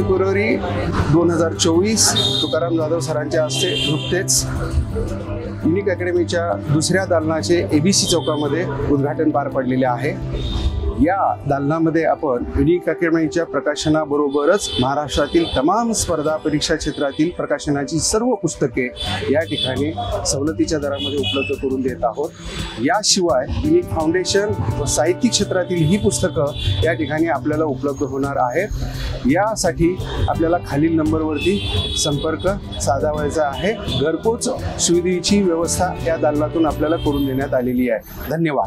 February 2024 Tukaram Jadhav सरांच्या हस्ते नुकतेच युनिक अकॅडमीच्या दुसऱ्या दालनाचे ABC चौकामध्ये उद्घाटन पार पडलेले आहे। या दालनामध्ये आपण युनिक अकॅडमीच्या प्रकाशनाबरोबरच महाराष्ट्रातील तमाम स्पर्धा परीक्षा क्षेत्रातील प्रकाशनाची सर्व पुस्तके या ठिकाणी सवलतीच्या दरामध्ये उपलब्ध करून देत आहोत। याशिवाय युनिक फाउंडेशन व साहित्यिक क्षेत्रातील ही पुस्तकं या ठिकाणी आपल्याला उपलब्ध होणार आहेत। यासाठी आपल्याला खालील नंबरवरती संपर्क साधायचा आहे। घरपोच सुविधेची व्यवस्था या दालनातून आपल्याला करून देण्यात आलेली आहे। धन्यवाद।